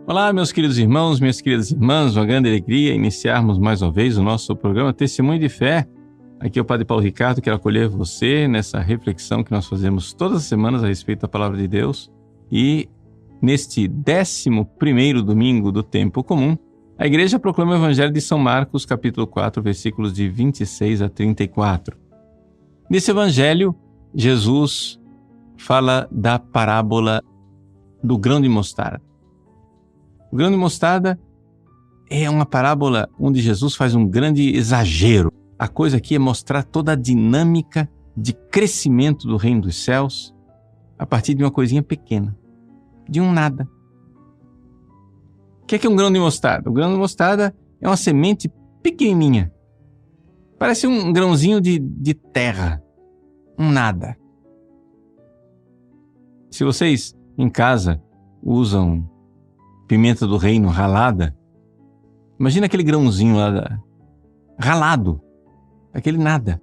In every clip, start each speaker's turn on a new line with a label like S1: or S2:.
S1: Olá, meus queridos irmãos, minhas queridas irmãs, uma grande alegria iniciarmos mais uma vez o nosso programa Testemunho de Fé. Aqui é o Padre Paulo Ricardo, quero acolher você nessa reflexão que nós fazemos todas as semanas a respeito da Palavra de Deus. E neste 11º domingo do tempo comum, a Igreja proclama o Evangelho de São Marcos, capítulo 4, versículos de 26 a 34. Nesse Evangelho, Jesus fala da parábola do grão de mostarda. O grão de mostarda é uma parábola onde Jesus faz um grande exagero. A coisa aqui é mostrar toda a dinâmica de crescimento do reino dos céus a partir de uma coisinha pequena, de um nada. O que é um grão de mostarda? O grão de mostarda é uma semente pequenininha. Parece um grãozinho de terra, um nada. Se vocês em casa usam pimenta do reino ralada, imagina aquele grãozinho lá ralado, aquele nada.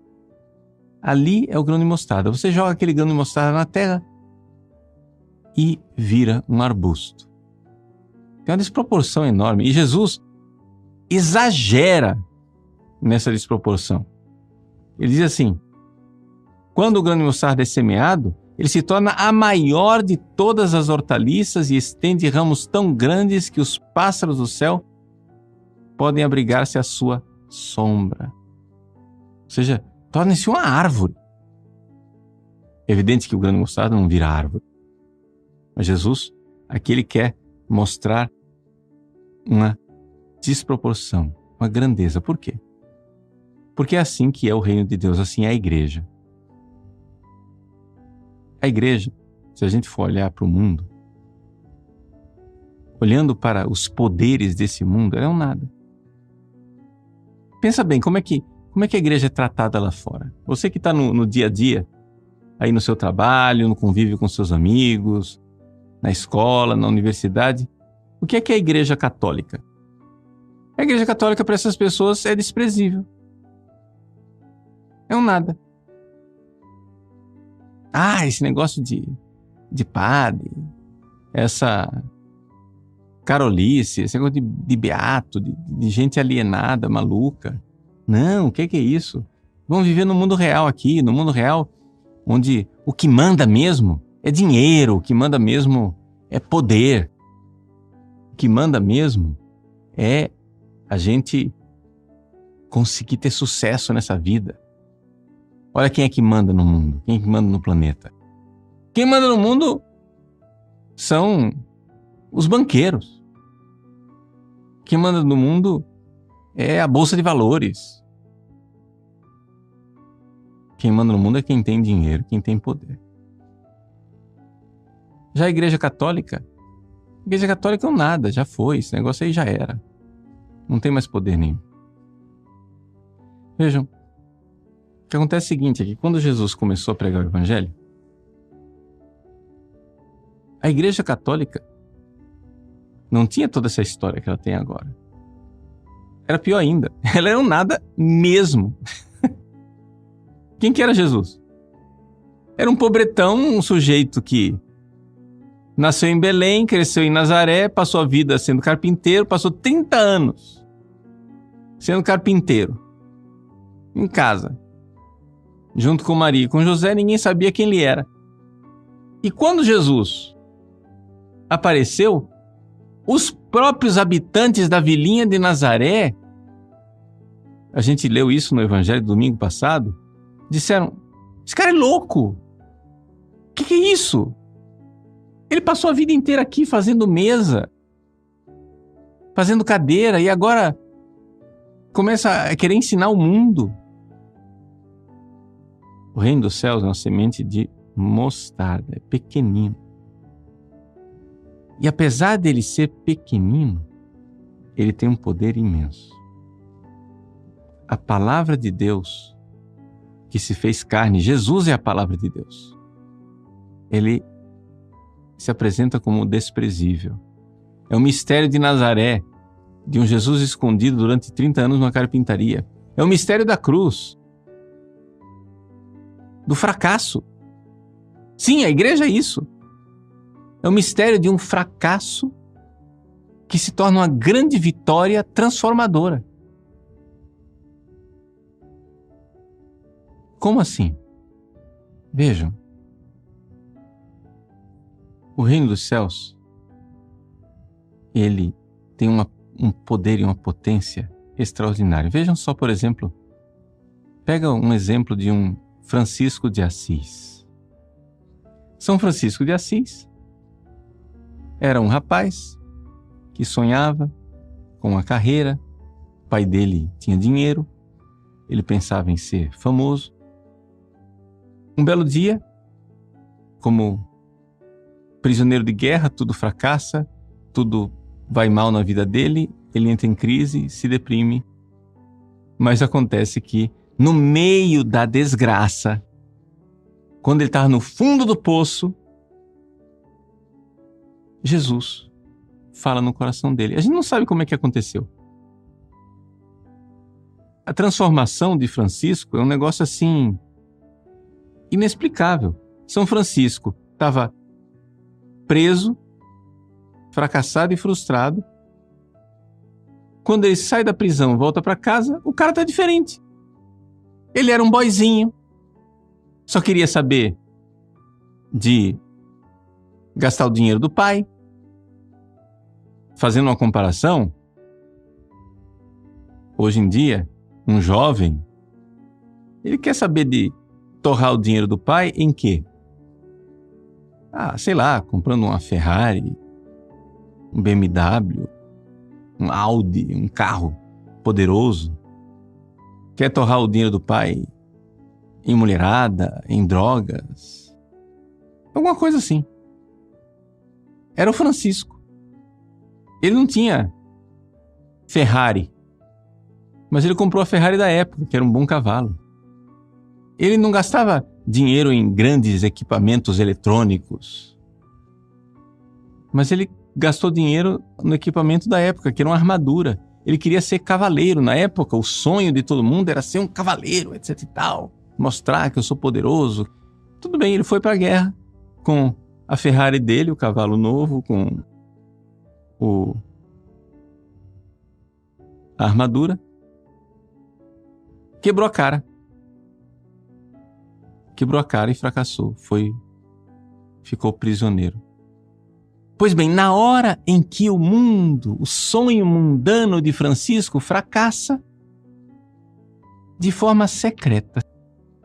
S1: Ali é o grão de mostarda. Você joga aquele grão de mostarda na terra e vira um arbusto. Tem uma desproporção enorme. E Jesus exagera nessa desproporção. Ele diz assim: quando o grão de mostarda é semeado, ele se torna a maior de todas as hortaliças e estende ramos tão grandes que os pássaros do céu podem abrigar-se à sua sombra. Ou seja, torna-se uma árvore. É evidente que o grão de mostarda não vira árvore. Mas Jesus, aqui ele quer mostrar uma desproporção, uma grandeza. Por quê? Porque é assim que é o reino de Deus, assim é a igreja. A igreja, se a gente for olhar para o mundo, olhando para os poderes desse mundo, ela é um nada. Pensa bem, como é que a igreja é tratada lá fora? Você que está no dia a dia, aí no seu trabalho, no convívio com seus amigos, na escola, na universidade, o que é a igreja católica? A igreja católica para essas pessoas é desprezível. É um nada. Esse negócio de padre, essa carolice, esse negócio de beato, de gente alienada, maluca. Não, o que é isso? Vamos viver no mundo real aqui, no mundo real, onde o que manda mesmo é dinheiro, o que manda mesmo é poder. O que manda mesmo é a gente conseguir ter sucesso nessa vida. Olha quem é que manda no mundo, quem é que manda no planeta. Quem manda no mundo são os banqueiros. Quem manda no mundo é a bolsa de valores. Quem manda no mundo é quem tem dinheiro, quem tem poder. Já a Igreja Católica é um nada, já foi, esse negócio aí já era. Não tem mais poder nenhum. Vejam, o que acontece é o seguinte, é que quando Jesus começou a pregar o Evangelho, a Igreja Católica não tinha toda essa história que ela tem agora. Era pior ainda, ela era um nada mesmo. Quem que era Jesus? Era um pobretão, um sujeito que nasceu em Belém, cresceu em Nazaré, passou a vida sendo carpinteiro, passou 30 anos sendo carpinteiro, em casa, junto com Maria e com José, ninguém sabia quem ele era. E quando Jesus apareceu, os próprios habitantes da vilinha de Nazaré, a gente leu isso no Evangelho do domingo passado, disseram: esse cara é louco, o que é isso? Ele passou a vida inteira aqui fazendo mesa, fazendo cadeira, e agora começa a querer ensinar o mundo. O reino dos céus é uma semente de mostarda, é pequenino. E apesar dele ser pequenino, ele tem um poder imenso. A palavra de Deus que se fez carne, Jesus é a palavra de Deus. Ele se apresenta como desprezível. É o mistério de Nazaré, de um Jesus escondido durante 30 anos numa carpintaria. É o mistério da cruz, do fracasso. Sim, a igreja é isso. É o mistério de um fracasso que se torna uma grande vitória transformadora. Como assim? Vejam, o reino dos céus, ele tem um poder e uma potência extraordinária. Vejam só, por exemplo, pega um exemplo de um Francisco de Assis. São Francisco de Assis era um rapaz que sonhava com uma carreira, o pai dele tinha dinheiro, ele pensava em ser famoso. Um belo dia, como prisioneiro de guerra, tudo fracassa, tudo vai mal na vida dele, ele entra em crise, se deprime. Mas acontece que, no meio da desgraça, quando ele estava no fundo do poço, Jesus fala no coração dele. A gente não sabe como é que aconteceu. A transformação de Francisco é um negócio assim inexplicável. São Francisco estava preso, fracassado e frustrado. Quando ele sai da prisão e volta para casa, o cara está diferente. Ele era um boizinho, só queria saber de gastar o dinheiro do pai. Fazendo uma comparação, hoje em dia, um jovem, ele quer saber de torrar o dinheiro do pai em quê? Sei lá, comprando uma Ferrari, um BMW, um Audi, um carro poderoso. Quer torrar o dinheiro do pai em mulherada, em drogas, alguma coisa assim. Era o Francisco. Ele não tinha Ferrari, mas ele comprou a Ferrari da época, que era um bom cavalo. Ele não gastava dinheiro em grandes equipamentos eletrônicos, mas ele gastou dinheiro no equipamento da época, que era uma armadura. Ele queria ser cavaleiro. Na época, o sonho de todo mundo era ser um cavaleiro, etc e tal. Mostrar que eu sou poderoso. Tudo bem, ele foi para a guerra com a Ferrari dele, o cavalo novo, com a armadura. Quebrou a cara. Quebrou a cara e fracassou. Ficou prisioneiro. Pois bem, na hora em que o sonho mundano de Francisco fracassa, de forma secreta,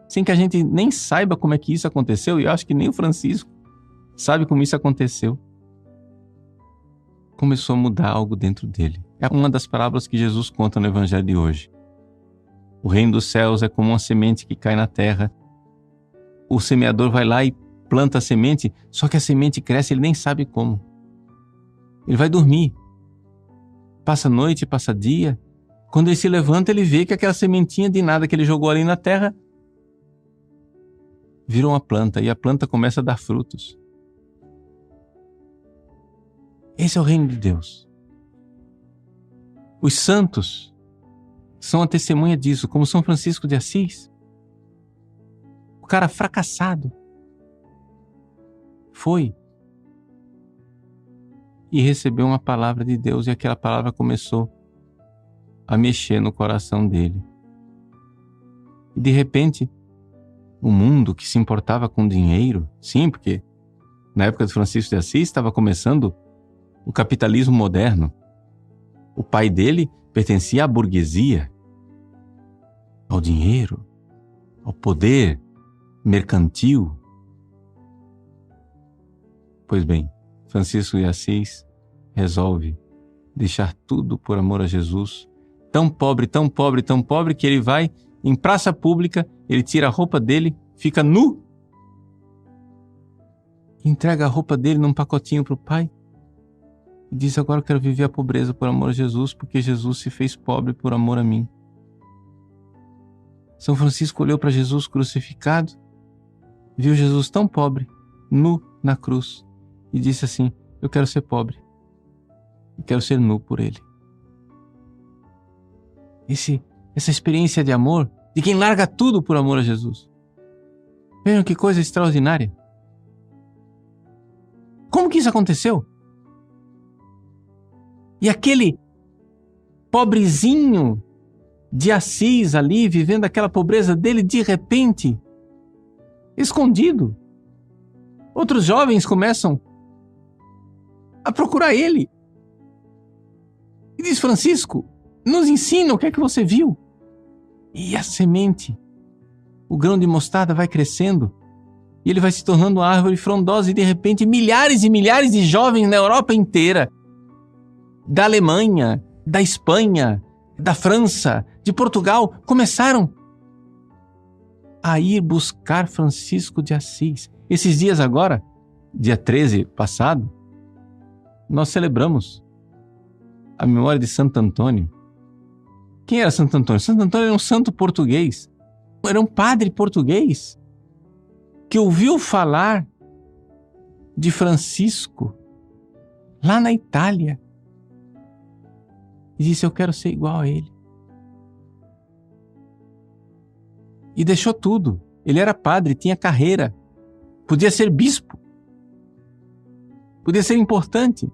S1: sem que a gente nem saiba como é que isso aconteceu, e eu acho que nem o Francisco sabe como isso aconteceu, começou a mudar algo dentro dele. É uma das parábolas que Jesus conta no Evangelho de hoje. O reino dos céus é como uma semente que cai na terra. O semeador vai lá e planta a semente, só que a semente cresce, ele nem sabe como. Ele vai dormir. Passa noite, passa dia. Quando ele se levanta, ele vê que aquela sementinha de nada que ele jogou ali na terra virou uma planta, e a planta começa a dar frutos. Esse é o reino de Deus. Os santos são a testemunha disso, como São Francisco de Assis. O cara fracassado foi e recebeu uma palavra de Deus, e aquela palavra começou a mexer no coração dele. E de repente, o mundo que se importava com dinheiro, sim, porque na época de Francisco de Assis estava começando o capitalismo moderno. O pai dele pertencia à burguesia, ao dinheiro, ao poder mercantil. Pois bem, Francisco de Assis resolve deixar tudo por amor a Jesus. Tão pobre, tão pobre, tão pobre que ele vai em praça pública, ele tira a roupa dele, fica nu, entrega a roupa dele num pacotinho para o pai e diz: agora eu quero viver a pobreza por amor a Jesus, porque Jesus se fez pobre por amor a mim. São Francisco olhou para Jesus crucificado, viu Jesus tão pobre, nu na cruz, e disse assim: eu quero ser pobre, eu quero ser nu por ele. Essa experiência de amor, de quem larga tudo por amor a Jesus. Vejam que coisa extraordinária. Como que isso aconteceu? E aquele pobrezinho de Assis ali, vivendo aquela pobreza dele, de repente, escondido, outros jovens começam a procurar ele. E diz: Francisco, nos ensina o que é que você viu. E a semente, o grão de mostarda vai crescendo, e ele vai se tornando uma árvore frondosa, e de repente milhares e milhares de jovens na Europa inteira, da Alemanha, da Espanha, da França, de Portugal, começaram a ir buscar Francisco de Assis. Esses dias agora, dia 13 passado, nós celebramos a memória de Santo Antônio. Quem era Santo Antônio? Santo Antônio era um santo português, era um padre português que ouviu falar de Francisco lá na Itália e disse: eu quero ser igual a ele. E deixou tudo. Ele era padre, tinha carreira, podia ser bispo, podia ser importante.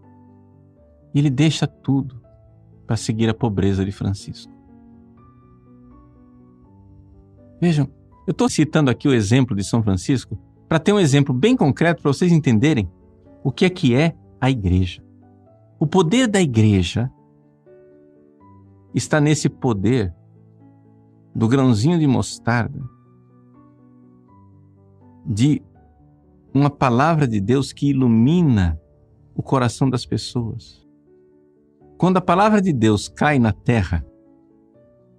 S1: E ele deixa tudo para seguir a pobreza de Francisco. Vejam, eu estou citando aqui o exemplo de São Francisco para ter um exemplo bem concreto para vocês entenderem o que é a igreja. O poder da igreja está nesse poder do grãozinho de mostarda, de uma palavra de Deus que ilumina o coração das pessoas. Quando a palavra de Deus cai na terra,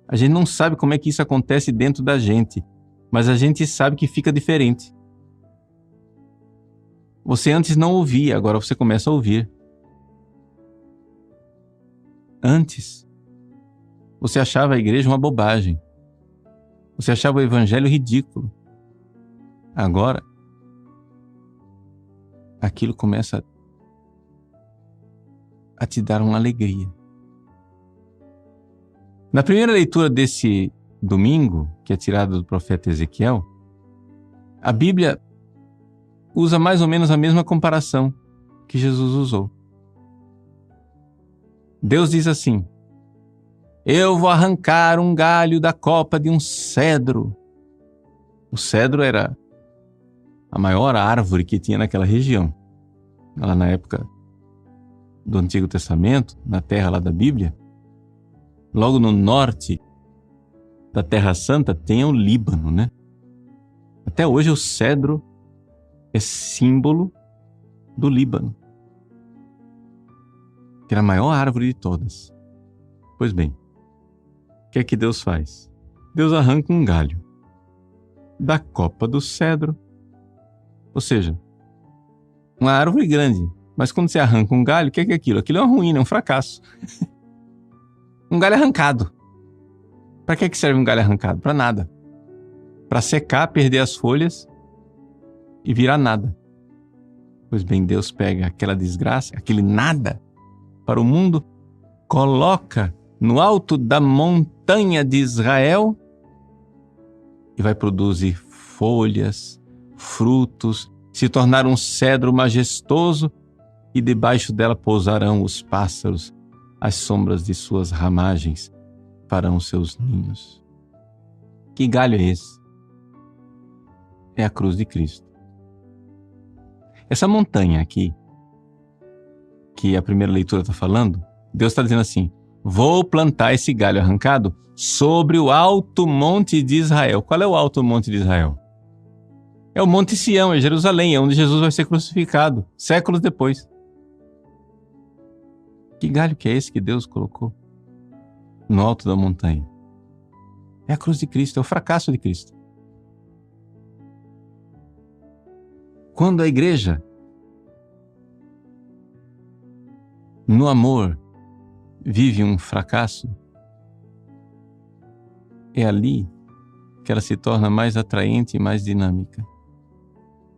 S1: a gente não sabe como é que isso acontece dentro da gente, mas a gente sabe que fica diferente. Você antes não ouvia, agora você começa a ouvir. Antes, você achava a igreja uma bobagem. Você achava o evangelho ridículo. Agora, aquilo começa a te dar uma alegria. Na primeira leitura desse domingo, que é tirada do profeta Ezequiel, a Bíblia usa mais ou menos a mesma comparação que Jesus usou. Deus diz assim: eu vou arrancar um galho da copa de um cedro. O cedro era a maior árvore que tinha naquela região. Lá na época do Antigo Testamento, na terra lá da Bíblia, logo no norte da Terra Santa tem o Líbano, né? Até hoje o cedro é símbolo do Líbano, que era a maior árvore de todas. Pois bem, o que é que Deus faz? Deus arranca um galho da copa do cedro, ou seja, uma árvore grande, mas quando você arranca um galho, o que é aquilo? Aquilo é uma ruína, é um fracasso. Um galho arrancado. Para que serve um galho arrancado? Para nada. Para secar, perder as folhas e virar nada. Pois bem, Deus pega aquela desgraça, aquele nada para o mundo, coloca no alto da montanha de Israel e vai produzir folhas, frutos, se tornar um cedro majestoso, e debaixo dela pousarão os pássaros, as sombras de suas ramagens farão seus ninhos. Que galho é esse? É a cruz de Cristo. Essa montanha aqui, que a primeira leitura está falando, Deus está dizendo assim: vou plantar esse galho arrancado sobre o alto monte de Israel. Qual é o alto monte de Israel? É o Monte Sião, é Jerusalém, é onde Jesus vai ser crucificado, séculos depois. Que galho que é esse que Deus colocou no alto da montanha? É a cruz de Cristo, é o fracasso de Cristo. Quando a igreja, no amor, vive um fracasso, é ali que ela se torna mais atraente e mais dinâmica.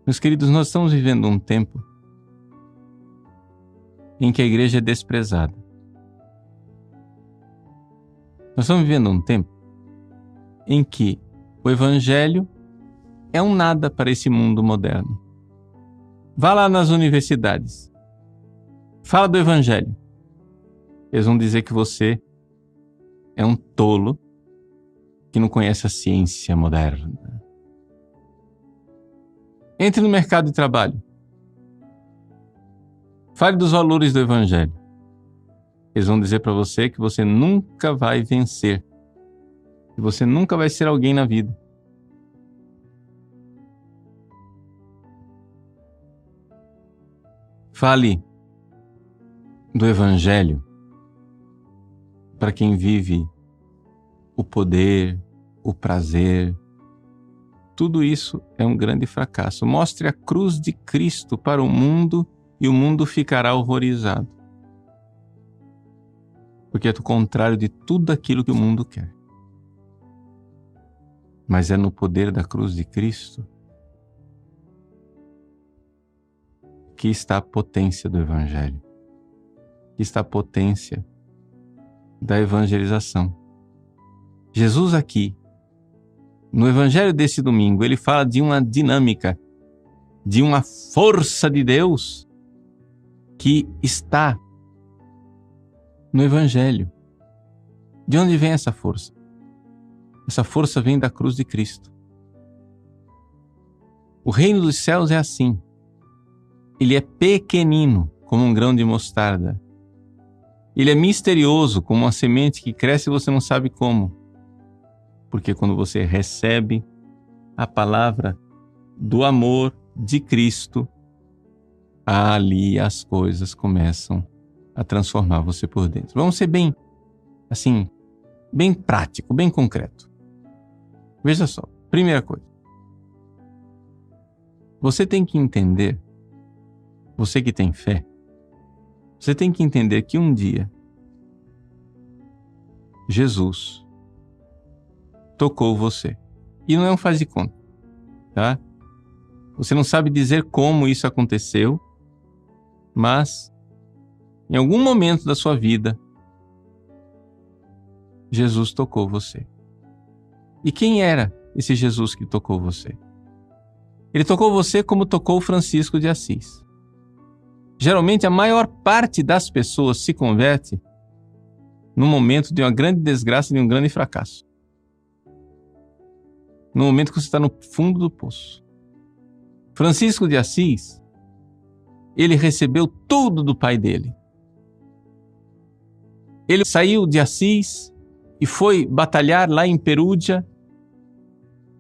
S1: Meus queridos, nós estamos vivendo um tempo em que a igreja é desprezada. Nós estamos vivendo um tempo em que o evangelho é um nada para esse mundo moderno. Vá lá nas universidades, fala do evangelho. Eles vão dizer que você é um tolo que não conhece a ciência moderna. Entre no mercado de trabalho. Fale dos valores do Evangelho. Eles vão dizer para você que você nunca vai vencer. Que você nunca vai ser alguém na vida. Fale do Evangelho para quem vive o poder, o prazer. Tudo isso é um grande fracasso. Mostre a cruz de Cristo para o mundo e o mundo ficará horrorizado. Porque é o contrário de tudo aquilo que o mundo quer. Mas é no poder da cruz de Cristo que está a potência do Evangelho. Que está a potência da evangelização. Jesus aqui, no Evangelho desse domingo, ele fala de uma dinâmica, de uma força de Deus que está no Evangelho. De onde vem essa força? Essa força vem da cruz de Cristo. O reino dos céus é assim. Ele é pequenino, como um grão de mostarda. Ele é misterioso, como uma semente que cresce e você não sabe como. Porque quando você recebe a palavra do amor de Cristo, ali as coisas começam a transformar você por dentro. Vamos ser bem, assim, bem prático, bem concreto. Veja só, primeira coisa. Você tem que entender, você que tem fé, você tem que entender que um dia Jesus tocou você. E não é um faz de conta, tá? Você não sabe dizer como isso aconteceu, mas em algum momento da sua vida, Jesus tocou você. E quem era esse Jesus que tocou você? Ele tocou você como tocou Francisco de Assis. Geralmente, a maior parte das pessoas se converte no momento de uma grande desgraça, de um grande fracasso. No momento que você está no fundo do poço. Francisco de Assis, ele recebeu tudo do pai dele. Ele saiu de Assis e foi batalhar lá em Perúdia,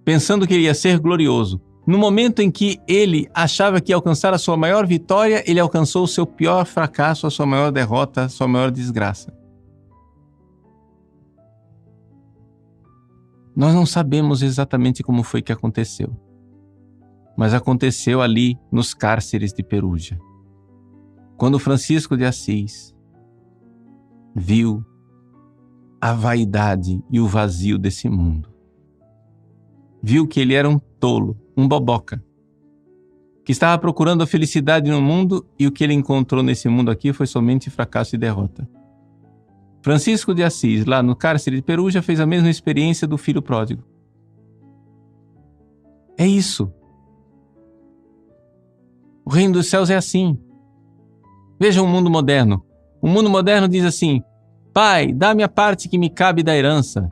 S1: pensando que ele ia ser glorioso. No momento em que ele achava que ia alcançar a sua maior vitória, ele alcançou o seu pior fracasso, a sua maior derrota, a sua maior desgraça. Nós não sabemos exatamente como foi que aconteceu, mas aconteceu ali nos cárceres de Perúdia. Quando Francisco de Assis viu a vaidade e o vazio desse mundo, viu que ele era um tolo, um boboca, que estava procurando a felicidade no mundo e o que ele encontrou nesse mundo aqui foi somente fracasso e derrota. Francisco de Assis, lá no cárcere de Perúdia, fez a mesma experiência do filho pródigo. É isso. O reino dos céus é assim. Veja o mundo moderno. O mundo moderno diz assim: Pai, dá-me a parte que me cabe da herança.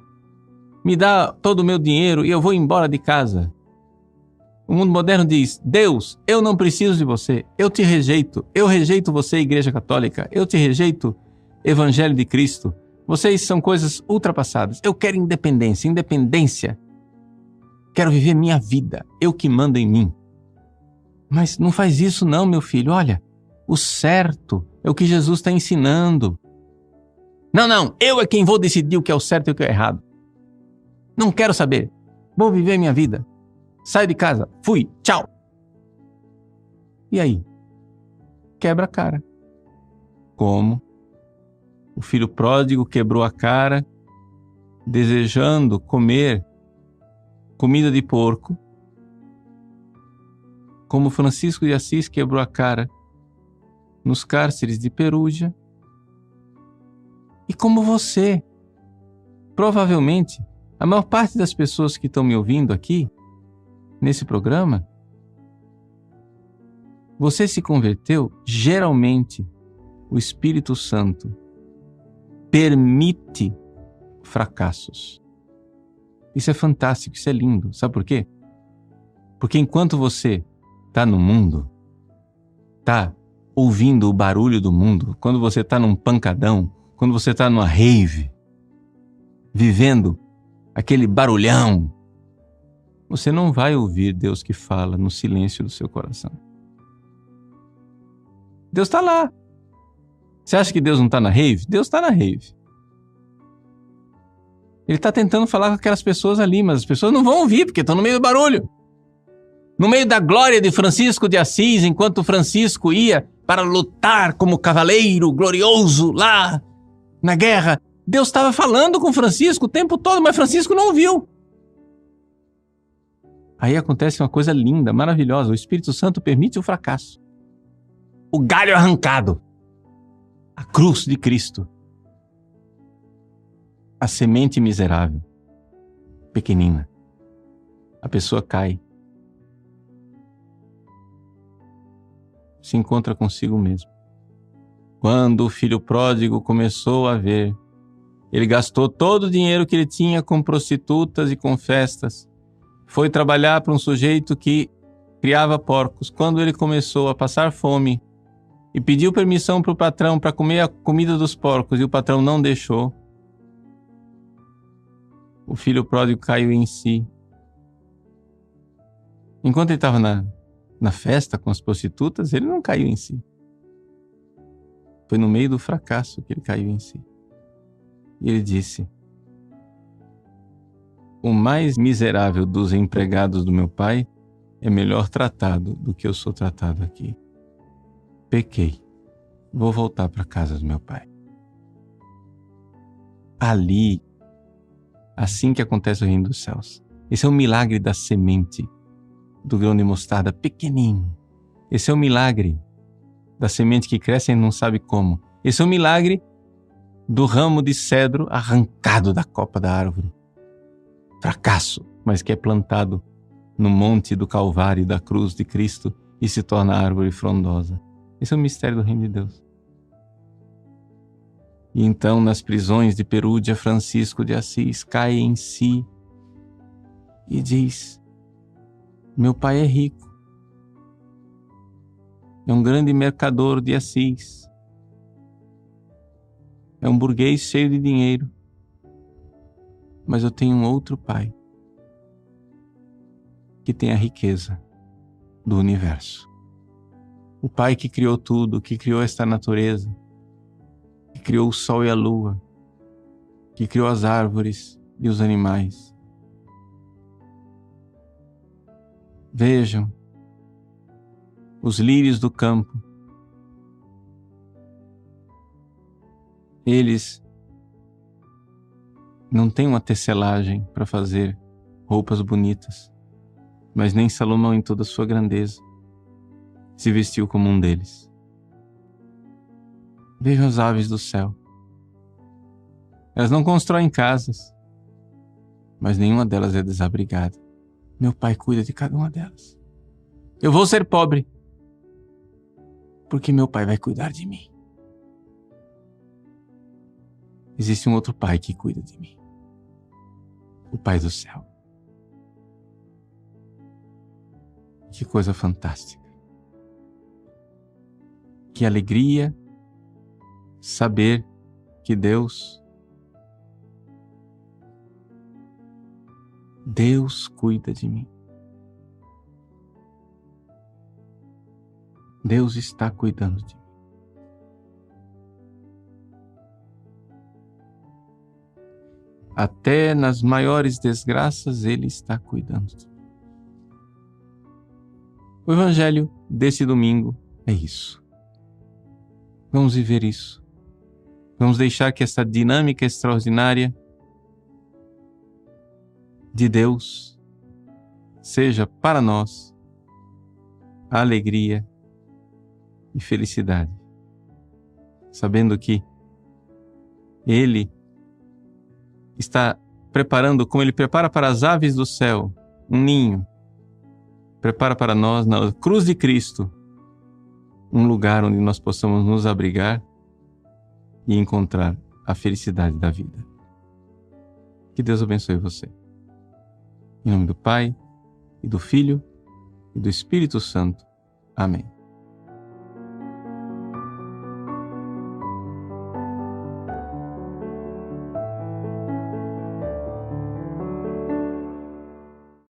S1: Me dá todo o meu dinheiro e eu vou embora de casa. O mundo moderno diz: Deus, eu não preciso de você. Eu te rejeito. Eu rejeito você, Igreja Católica. Eu te rejeito, Evangelho de Cristo. Vocês são coisas ultrapassadas. Eu quero independência. Independência. Quero viver minha vida. Eu que mando em mim. Mas não faz isso não, meu filho. Olha, o certo é o que Jesus está ensinando. Não, eu é quem vou decidir o que é o certo e o que é o errado. Não quero saber. Vou viver minha vida. Saio de casa. Fui. Tchau. E aí? Quebra a cara. Como? O filho pródigo quebrou a cara, desejando comer comida de porco. Como Francisco de Assis quebrou a cara nos cárceres de Perúdia. E como você, provavelmente, a maior parte das pessoas que estão me ouvindo aqui, nesse programa, você se converteu, geralmente, o Espírito Santo permite fracassos. Isso é fantástico, isso é lindo. Sabe por quê? Porque enquanto você está no mundo, está ouvindo o barulho do mundo, quando você está num pancadão, quando você está numa rave, vivendo aquele barulhão, você não vai ouvir Deus que fala no silêncio do seu coração. Deus está lá. Você acha que Deus não está na rave? Deus está na rave. Ele está tentando falar com aquelas pessoas ali, mas as pessoas não vão ouvir, porque estão no meio do barulho. No meio da glória de Francisco de Assis, enquanto Francisco ia para lutar como cavaleiro glorioso lá na guerra, Deus estava falando com Francisco o tempo todo, mas Francisco não ouviu. Aí acontece uma coisa linda, maravilhosa. O Espírito Santo permite o fracasso. O galho arrancado. A cruz de Cristo. A semente miserável. Pequenina. A pessoa cai. Se encontra consigo mesmo. Quando o filho pródigo começou a ver, ele gastou todo o dinheiro que ele tinha com prostitutas e com festas. Foi trabalhar para um sujeito que criava porcos. Quando ele começou a passar fome e pediu permissão para o patrão para comer a comida dos porcos e o patrão não deixou, o filho pródigo caiu em si. Enquanto ele estava na festa com as prostitutas, ele não caiu em si. Foi no meio do fracasso que ele caiu em si. E ele disse: o mais miserável dos empregados do meu pai é melhor tratado do que eu sou tratado aqui. Pequei. Vou voltar para a casa do meu pai. Ali, assim que acontece o reino dos céus. Esse é o milagre da semente do grão de mostarda pequenininho. Esse é o milagre da semente que cresce e não sabe como. Esse é o milagre do ramo de cedro arrancado da copa da árvore. Fracasso, mas que é plantado no monte do Calvário da cruz de Cristo e se torna árvore frondosa. Esse é o mistério do reino de Deus. E então, nas prisões de Perúdia, Francisco de Assis cai em si e diz: meu pai é rico, é um grande mercador de Assis, é um burguês cheio de dinheiro, mas eu tenho um outro pai que tem a riqueza do universo. O pai que criou tudo, que criou esta natureza, que criou o sol e a lua, que criou as árvores e os animais. Vejam os lírios do campo. Eles não têm uma tecelagem para fazer roupas bonitas, mas nem Salomão em toda a sua grandeza se vestiu como um deles. Vejam as aves do céu. Elas não constroem casas, mas nenhuma delas é desabrigada. Meu pai cuida de cada uma delas. Eu vou ser pobre, porque meu pai vai cuidar de mim. Existe um outro pai que cuida de mim. O Pai do céu. Que coisa fantástica. Que alegria saber que Deus cuida de mim. Deus está cuidando de mim. Até nas maiores desgraças, Ele está cuidando de mim. O Evangelho desse domingo é isso. Vamos viver isso. Vamos deixar que essa dinâmica extraordinária de Deus seja para nós a alegria e felicidade, sabendo que Ele está preparando, como Ele prepara para as aves do céu, um ninho, prepara para nós, na cruz de Cristo, um lugar onde nós possamos nos abrigar e encontrar a felicidade da vida. Que Deus abençoe você. Em nome do Pai, e do Filho, e do Espírito Santo. Amém.